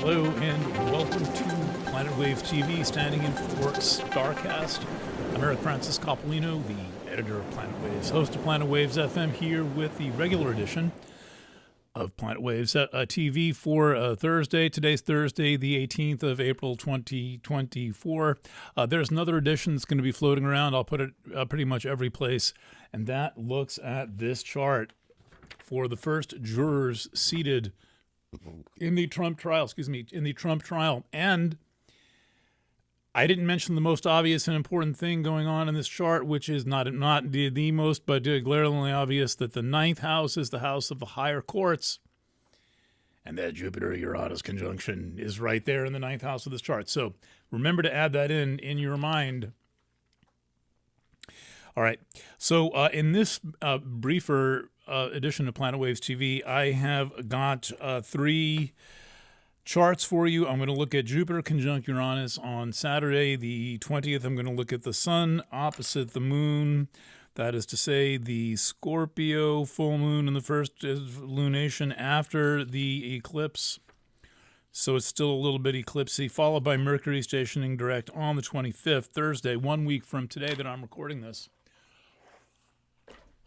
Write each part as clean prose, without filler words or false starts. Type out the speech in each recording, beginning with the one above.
Hello and welcome to Planet Waves TV, standing in for Starcast. I'm Eric Francis Coppolino, the editor of Planet Waves, host of Planet Waves FM, here with the regular edition of Planet Waves TV for Thursday. Today's Thursday, the 18th of April, 2024. There's another edition that's going to be floating around. I'll put it pretty much every place, and that looks at this chart for the first jurors seated in the Trump trial, And I didn't mention the most obvious and important thing going on in this chart, which is not the most, but glaringly obvious, that the ninth house is the house of the higher courts. And that Jupiter-Uranus conjunction is right there in the ninth house of this chart. So remember to add that in your mind. All right. So in this briefer edition of Planet Waves TV, I have got three charts for you. I'm going to look at Jupiter conjunct Uranus on Saturday, the 20th. I'm going to look at the sun opposite the moon. That is to say, the Scorpio full moon and the first lunation after the eclipse. So it's still a little bit eclipsy, followed by Mercury stationing direct on the 25th, Thursday, 1 week from today that I'm recording this.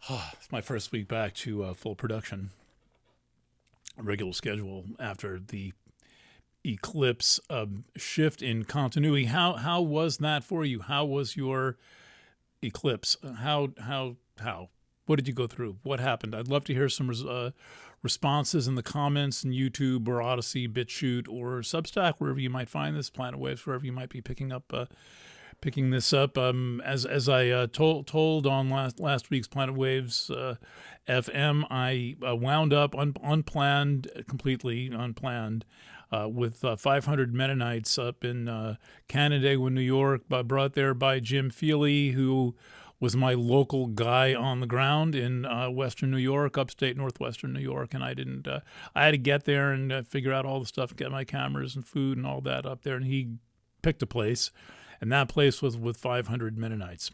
It's my first week back to full production, a regular schedule after the eclipse shift in continuity. How was that for you? How was your eclipse? How? What did you go through? What happened? I'd love to hear some responses in the comments in YouTube or Odyssey, BitChute, or Substack, wherever you might find this, Planet Waves, wherever you might be picking this up. As I told on last week's Planet Waves FM, I wound up completely unplanned, with 500 Mennonites up in Canandaigua, New York, brought there by Jim Feely, who was my local guy on the ground in Western New York, upstate Northwestern New York, and I had to get there and figure out all the stuff, get my cameras and food and all that up there, and he picked a place. And that place was with 500 Mennonites.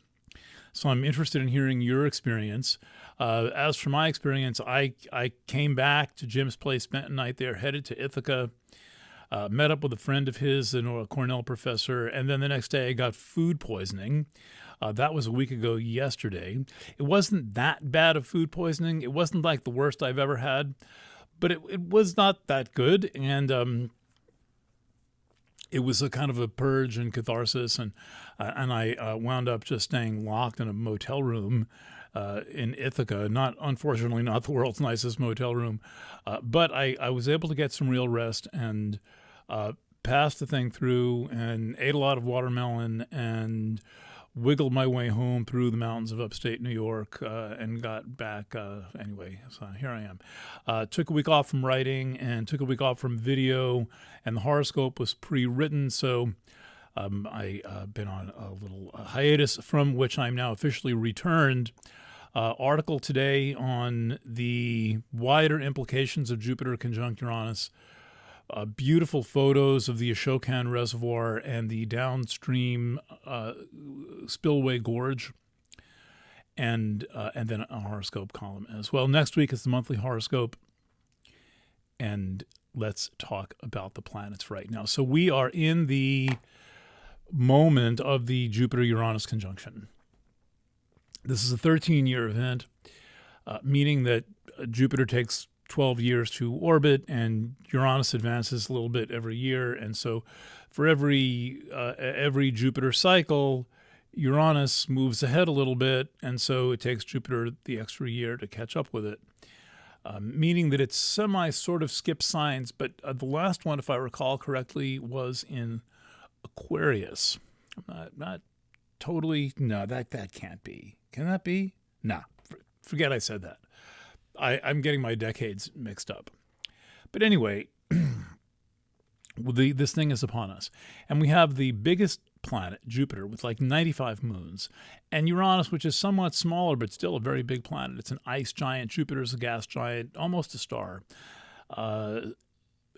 So I'm interested in hearing your experience. As for my experience, I came back to Jim's place, spent a night there, headed to Ithaca, met up with a friend of his, a Cornell professor, and then the next day I got food poisoning. That was a week ago yesterday. It wasn't that bad of food poisoning. It wasn't like the worst I've ever had, but it was not that good. And it was a kind of a purge and catharsis, and I wound up just staying locked in a motel room in Ithaca. Unfortunately, not the world's nicest motel room, but I was able to get some real rest and passed the thing through and ate a lot of watermelon and wiggled my way home through the mountains of upstate New York and got back. Anyway, so here I am. Took a week off from writing and took a week off from video, and the horoscope was pre-written, so I've been on a little hiatus, from which I'm now officially returned. Article today on the wider implications of Jupiter conjunct Uranus. Beautiful photos of the Ashokan Reservoir and the downstream spillway gorge, and then a horoscope column as well. Next week is the monthly horoscope, and let's talk about the planets right now. So we are in the moment of the Jupiter-Uranus conjunction. This is a 13-year event, meaning that Jupiter takes 12 years to orbit, and Uranus advances a little bit every year. And so for every Jupiter cycle, Uranus moves ahead a little bit, and so it takes Jupiter the extra year to catch up with it, meaning that it's sort of skips signs. But the last one, if I recall correctly, was in Aquarius. Not totally. No, that can't be. Can that be? Nah, forget I said that. I'm getting my decades mixed up. But anyway, this thing is upon us. And we have the biggest planet, Jupiter, with like 95 moons, and Uranus, which is somewhat smaller, but still a very big planet. It's an ice giant. Jupiter is a gas giant, almost a star. And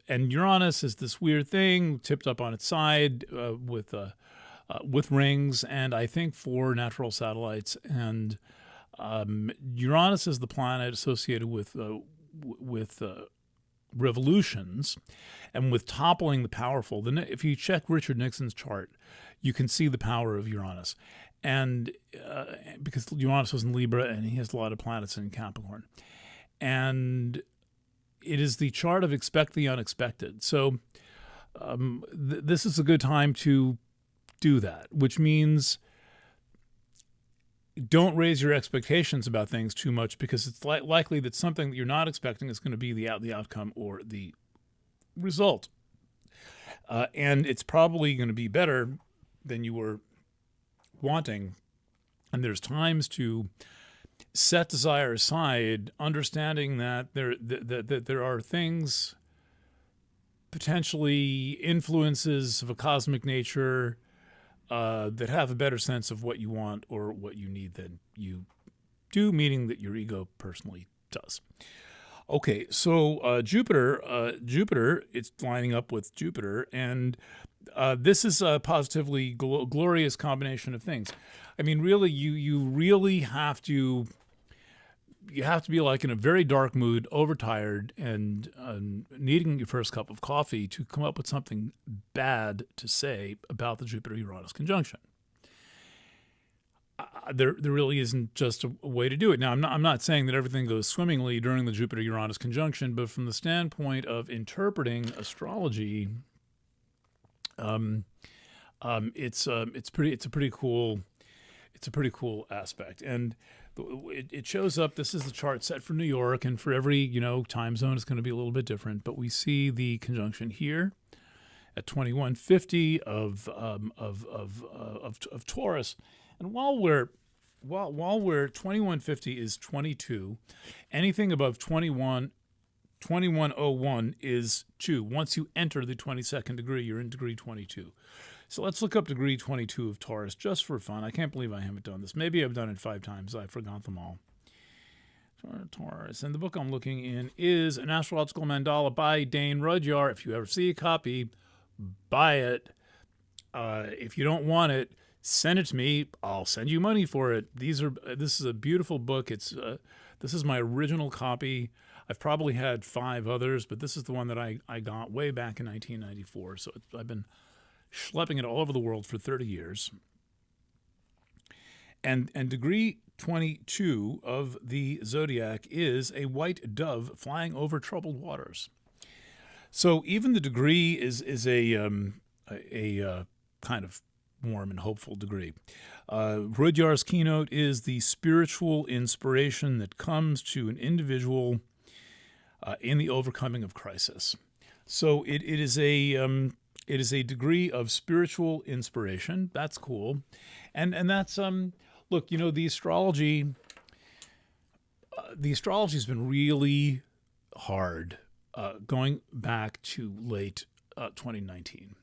Uranus is this weird thing, tipped up on its side with rings, and I think 4 natural satellites. And Uranus is the planet associated with revolutions, and with toppling the powerful. If you check Richard Nixon's chart, you can see the power of Uranus. And because Uranus was in Libra and he has a lot of planets in Capricorn. And it is the chart of expect the unexpected. So this is a good time to do that, which means don't raise your expectations about things too much, because it's likely that something that you're not expecting is going to be the outcome or the result. And it's probably going to be better than you were wanting. And there's times to set desire aside, understanding that there are things, potentially influences of a cosmic nature, that have a better sense of what you want or what you need than you do, meaning that your ego personally does. Okay, so Jupiter, it's lining up with Jupiter, and this is a positively glorious combination of things. I mean, really, you really have to be like in a very dark mood, overtired, and needing your first cup of coffee to come up with something bad to say about the Jupiter-Uranus conjunction. There really isn't just a way to do it. Now, I'm not saying that everything goes swimmingly during the Jupiter-Uranus conjunction, but from the standpoint of interpreting astrology, it's a pretty cool aspect. And it shows up. This is the chart set for New York, and for every time zone, it's going to be a little bit different. But we see the conjunction here at 2150 of Taurus, and while we're 2150 is 22, anything above 2101 is 2. Once you enter the 22nd degree, you're in degree 22. So let's look up degree 22 of Taurus just for fun. I can't believe I haven't done this. Maybe I've done it 5 times. I forgot them all. Taurus. And the book I'm looking in is An Astrological Mandala by Dane Rudyard. If you ever see a copy, buy it. If you don't want it, send it to me. I'll send you money for it. This is a beautiful book. This is my original copy. I've probably had 5 others, but this is the one that I got way back in 1994. So I've been schlepping it all over the world for 30 years. And degree 22 of the zodiac is a white dove flying over troubled waters. So even the degree is a kind of warm and hopeful degree. Rudyard's keynote is the spiritual inspiration that comes to an individual in the overcoming of crisis. So it is a degree of spiritual inspiration. That's cool. And that's, look, the astrology has been really hard going back to late 2019.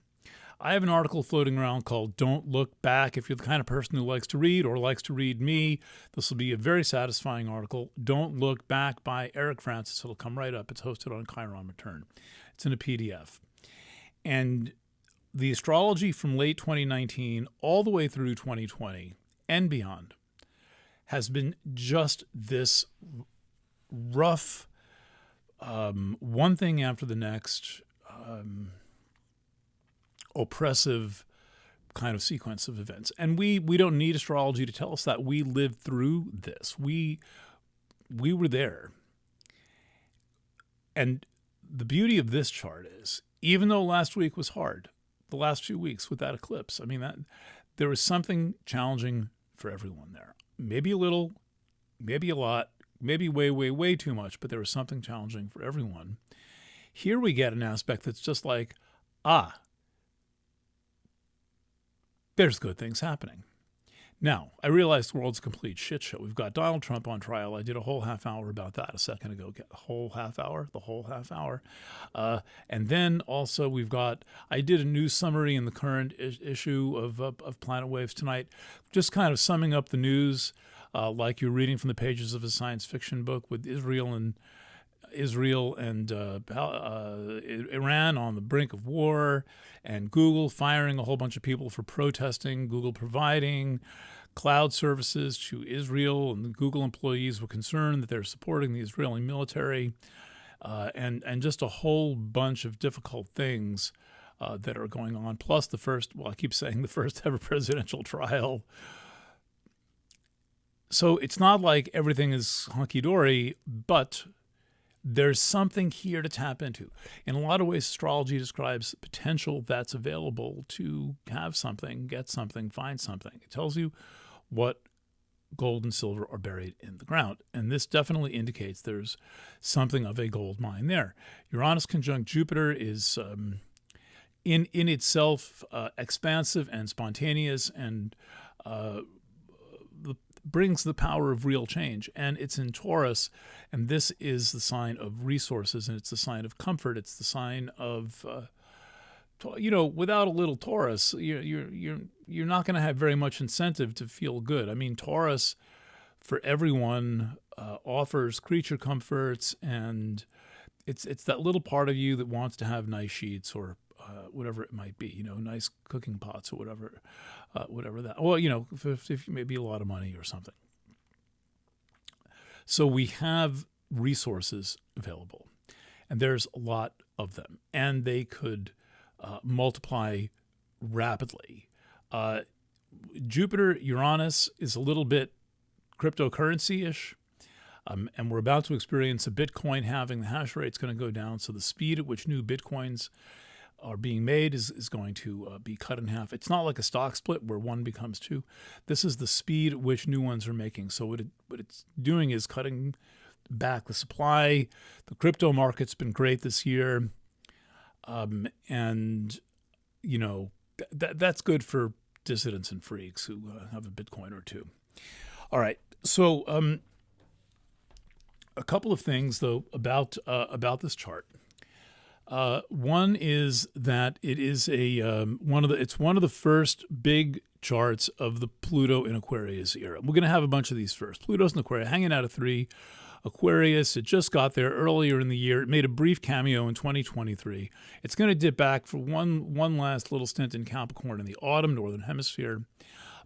I have an article floating around called Don't Look Back. If you're the kind of person who likes to read or likes to read me, this will be a very satisfying article. Don't Look Back by Eric Francis. It'll come right up. It's hosted on Chiron Return. It's in a PDF. And the astrology from late 2019 all the way through 2020 and beyond has been just this rough, one thing after the next, oppressive kind of sequence of events. And we don't need astrology to tell us that. We lived through this. We were there. And the beauty of this chart is, even though last week was hard, the last 2 weeks with that eclipse, I mean, that there was something challenging for everyone there. Maybe a little, maybe a lot, maybe way, way, way too much, but there was something challenging for everyone. Here we get an aspect that's just like, there's good things happening. Now, I realize the world's a complete shit show. We've got Donald Trump on trial. I did a whole half hour about that a second ago. The whole half hour. And then also I did a news summary in the current issue of Planet Waves tonight, just kind of summing up the news like you're reading from the pages of a science fiction book, with Israel and Iran on the brink of war, and Google firing a whole bunch of people for protesting, Google providing cloud services to Israel, and the Google employees were concerned that they're supporting the Israeli military. and just a whole bunch of difficult things that are going on. Plus the first, well, I keep saying the first ever presidential trial. So it's not like everything is hunky-dory, but there's something here to tap into. In a lot of ways, astrology describes potential that's available to have something, get something, find something. It tells you what gold and silver are buried in the ground. And this definitely indicates there's something of a gold mine there. Uranus conjunct Jupiter is in itself expansive and spontaneous and brings the power of real change. And it's in Taurus, and this is the sign of resources, and it's the sign of comfort. It's the sign of without a little Taurus, you're not going to have very much incentive to feel good. I mean, Taurus for everyone offers creature comforts, and it's that little part of you that wants to have nice sheets or whatever it might be, nice cooking pots or whatever that. Well, if maybe a lot of money or something. So we have resources available, and there's a lot of them, and they could multiply rapidly. Jupiter-Uranus is a little bit cryptocurrency-ish, and we're about to experience a Bitcoin halving. The hash rate's going to go down, so the speed at which new Bitcoins are being made is going to be cut in half. It's not like a stock split where one becomes two. This is the speed at which new ones are making. So what it's doing is cutting back the supply. The crypto market's been great this year. And, that's good for dissidents and freaks who have a Bitcoin or two. All right. So a couple of things, though, about this chart. One is that it is it's one of the first big charts of the Pluto in Aquarius era. We're going to have a bunch of these first. Pluto's in Aquarius, hanging out of 3. Aquarius, it just got there earlier in the year. It made a brief cameo in 2023. It's going to dip back for one last little stint in Capricorn in the autumn, northern hemisphere.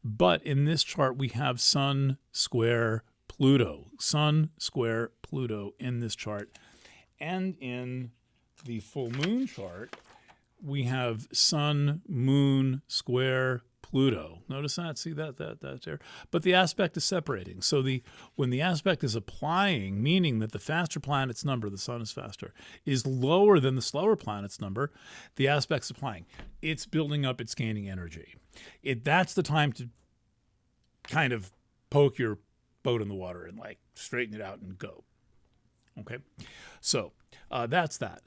But in this chart, we have Sun square Pluto. Sun square Pluto in this chart. And in the full moon chart, we have Sun, Moon, square, Pluto. Notice that? See that's there. But the aspect is separating. So when the aspect is applying, meaning that the faster planet's number, the Sun is faster, is lower than the slower planet's number, the aspect's applying. It's building up, it's gaining energy. That's the time to kind of poke your boat in the water and straighten it out and go. Okay? So that's that.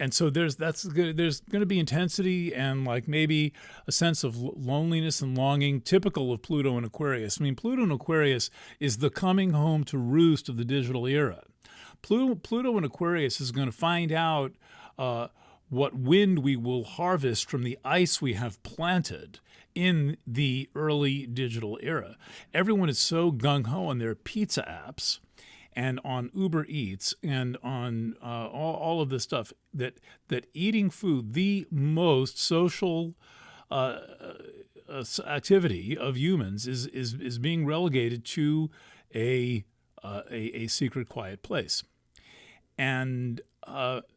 And so there's going to be intensity and maybe a sense of loneliness and longing typical of Pluto and Aquarius. I mean, Pluto and Aquarius is the coming home to roost of the digital era. Pluto and Aquarius is going to find out what wind we will harvest from the ice we have planted in the early digital era. Everyone is so gung-ho on their pizza apps and on Uber Eats and on all of this stuff, that eating food, the most social activity of humans, is being relegated to a secret, quiet place. And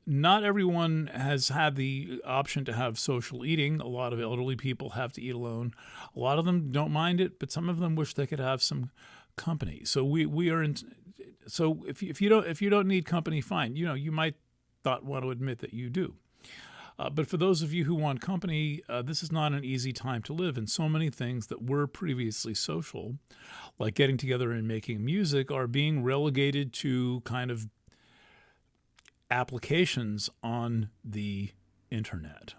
not everyone has had the option to have social eating. A lot of elderly people have to eat alone. A lot of them don't mind it, but some of them wish they could have some company. So we are in. So if you don't need company, fine. You might not want to admit that you do. But for those of you who want company, this is not an easy time to live. And so many things that were previously social, like getting together and making music, are being relegated to kind of applications on the internet.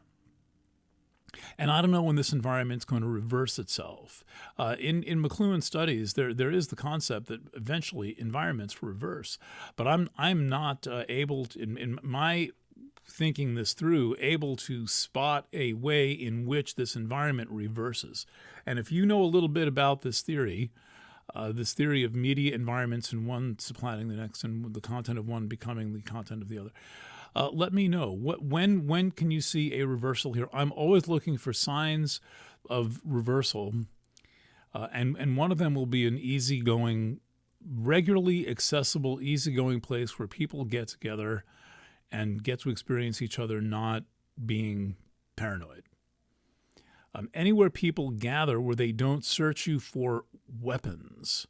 And I don't know when this environment's going to reverse itself. In McLuhan studies, there is the concept that eventually environments reverse. But I'm not able to, in my thinking this through, able to spot a way in which this environment reverses. And if you know a little bit about this theory of media environments and one supplanting the next and the content of one becoming the content of the other, let me know. When can you see a reversal here? I'm always looking for signs of reversal, and one of them will be an easygoing regularly accessible, easygoing place where people get together and get to experience each other not being paranoid. Anywhere people gather where they don't search you for weapons,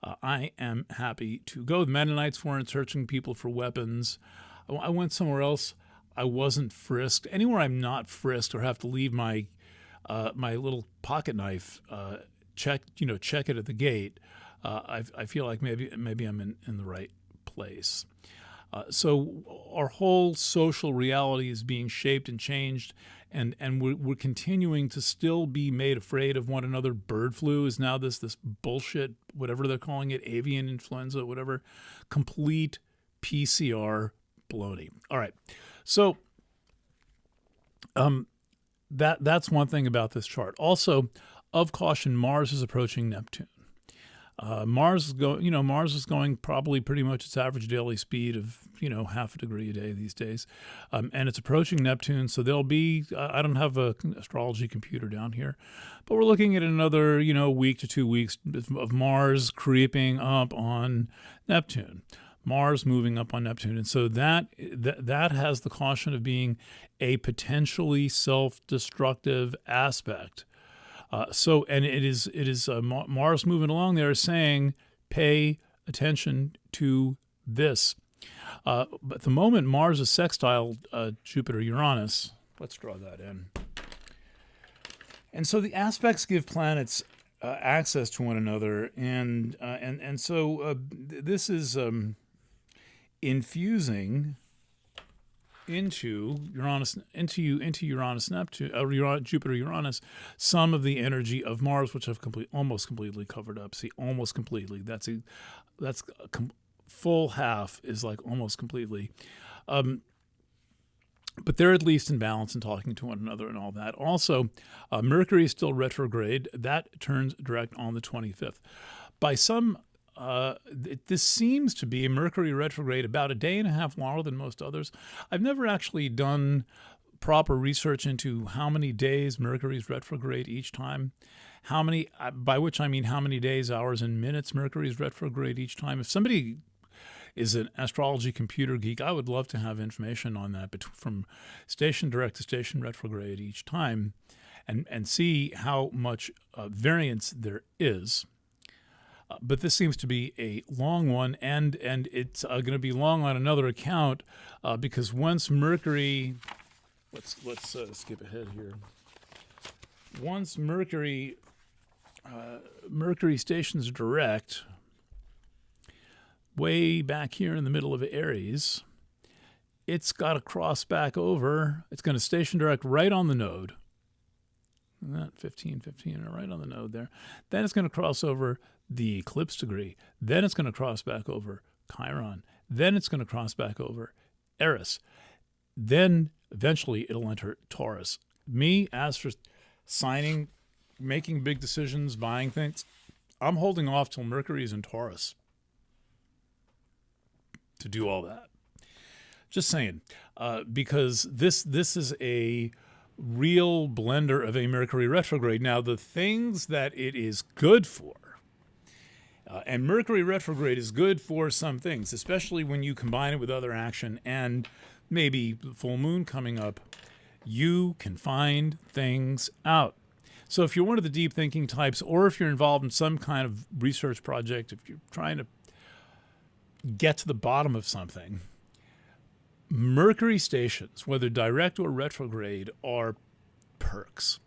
I am happy to go. The Mennonites weren't searching people for weapons. I went somewhere else. I wasn't frisked. Anywhere I'm not frisked or have to leave my my little pocket knife, check it at the gate. I feel like maybe I'm in the right place. So our whole social reality is being shaped and changed, and we're continuing to still be made afraid of one another. Bird flu is now this bullshit, whatever they're calling it, avian influenza, whatever, complete PCR baloney. All right, so that's one thing about this chart. Also, of caution, Mars is approaching Neptune. Mars is going probably pretty much its average daily speed of, half a degree a day these days. And it's approaching Neptune. So there'll be, I don't have an astrology computer down here, but we're looking at another, week to 2 weeks of Mars creeping up on Neptune. Mars moving up on Neptune. And so that has the caution of being a potentially self-destructive aspect. And it is Mars moving along there saying, pay attention to this. But at the moment, Mars is sextile Jupiter-Uranus. Let's draw that in. And so the aspects give planets access to one another, and so this is infusing into Uranus, Neptune, Jupiter-Uranus, some of the energy of Mars, which I've almost completely covered up. See, almost completely. That's a full half is like almost completely. But they're at least in balance and talking to one another and all that. Also, Mercury is still retrograde. That turns direct on the 25th. By some this seems to be a Mercury retrograde about a day and a half longer than most others. I've never actually done proper research into how many days Mercury is retrograde each time. How many, by which I mean how many days, hours, and minutes Mercury is retrograde each time. If somebody is an astrology computer geek, I would love to have information on that, from station direct to station retrograde each time, and see how much variance there is. But this seems to be a long one, and it's going to be long on another account because once Mercury, let's skip ahead here. Once Mercury stations direct, way back here in the middle of Aries, it's got to cross back over. It's going to station direct right on the node. That 15, right on the node there. Then it's going to cross over the eclipse degree. Then it's going to cross back over Chiron. Then it's going to cross back over Eris. Then eventually it'll enter Taurus. Me, as for signing, making big decisions, buying things, I'm holding off till Mercury is in Taurus to do all that. Just saying, because this is a real blender of a Mercury retrograde. Now, the things that it is good for, and Mercury retrograde is good for some things, especially when you combine it with other action and maybe the full moon coming up, you can find things out. So if you're one of the deep thinking types, or if you're involved in some kind of research project, if you're trying to get to the bottom of something, Mercury stations, whether direct or retrograde, are perks.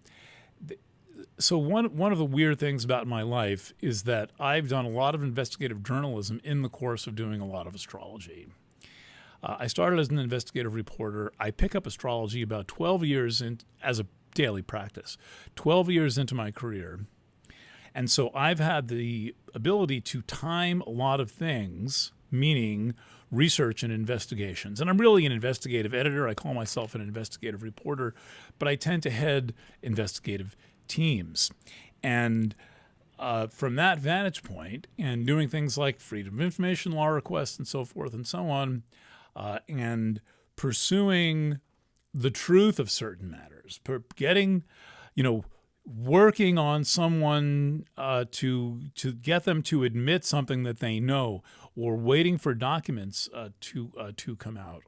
So one of the weird things about my life is that I've done a lot of investigative journalism in the course of doing a lot of astrology. I started as an investigative reporter. I pick up astrology about 12 years as a daily practice, 12 years into my career. And so I've had the ability to time a lot of things, meaning research and investigations. And I'm really an investigative editor. I call myself an investigative reporter, but I tend to head investigative teams. And from that vantage point, and doing things like freedom of information law requests and so forth and so on, and pursuing the truth of certain matters, getting, working on someone to get them to admit something that they know, or waiting for documents to come out.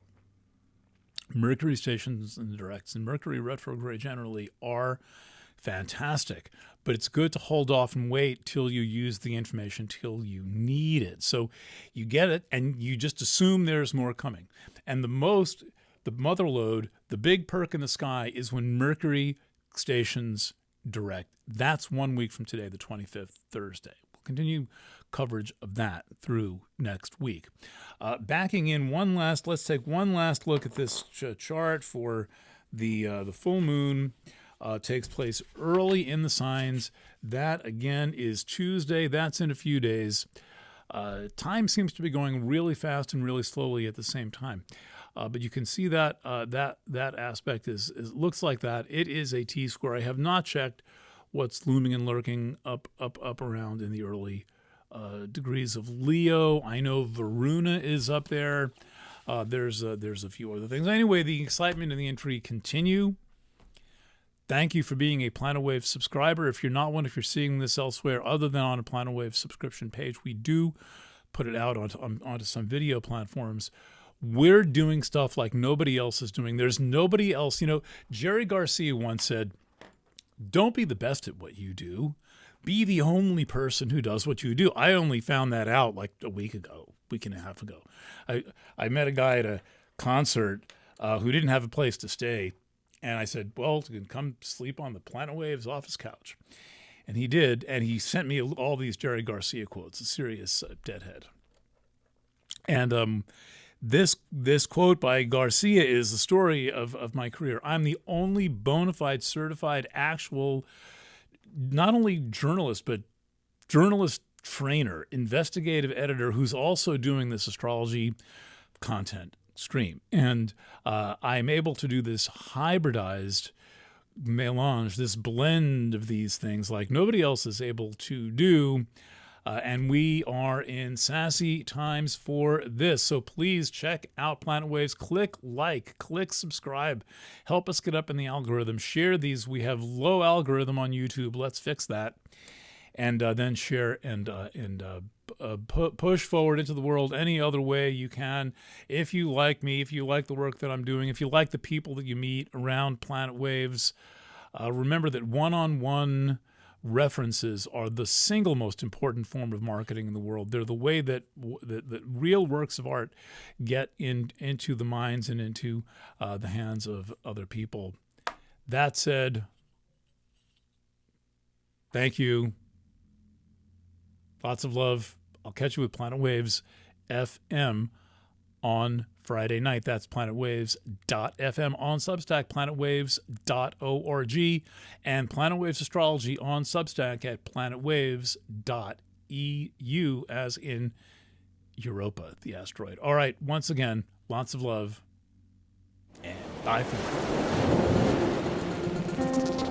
Mercury stations and directs and Mercury retrograde generally are fantastic, but it's good to hold off and wait till you use the information till you need it. So you get it and you just assume there's more coming. And the mother lode, the big perk in the sky is when Mercury stations direct. That's 1 week from today, the 25th, Thursday. We'll continue coverage of that through next week. Backing in let's take one last look at this chart for the full moon. Takes place early in the signs. That, again, is Tuesday. That's in a few days. Time seems to be going really fast and really slowly at the same time. But you can see that that aspect looks like that. It is a T-square. I have not checked what's looming and lurking up around in the early degrees of Leo. I know Varuna is up there. There's a few other things. Anyway, the excitement and the intrigue continue. Thank you for being a Planet Wave subscriber. If you're not one, if you're seeing this elsewhere other than on a Planet Wave subscription page, we do put it out onto some video platforms. We're doing stuff like nobody else is doing. There's nobody else. Jerry Garcia once said, don't be the best at what you do. Be the only person who does what you do. I only found that out like a week and a half ago. I met a guy at a concert who didn't have a place to stay. And I said, well, you can come sleep on the Planet Waves office couch. And he did. And he sent me all these Jerry Garcia quotes, a serious deadhead. And this quote by Garcia is the story of my career. I'm the only bona fide, certified, actual, not only journalist, but journalist trainer, investigative editor who's also doing this astrology content stream. And I'm able to do this hybridized melange, this blend of these things like nobody else is able to do. And we are in sassy times for this. So please check out Planet Waves. Click like, click subscribe. Help us get up in the algorithm. Share these. We have low algorithm on YouTube. Let's fix that. And then share and push forward into the world any other way you can. If you like me, if you like the work that I'm doing, if you like the people that you meet around Planet Waves, remember that one-on-one references are the single most important form of marketing in the world. They're the way that real works of art get into the minds and into the hands of other people. That said, thank you. Lots of love. I'll catch you with Planet Waves FM on Friday night. That's planetwaves.fm on Substack, planetwaves.org, and Planet Waves Astrology on Substack at planetwaves.eu, as in Europa, the asteroid. All right, once again, lots of love, and bye for now.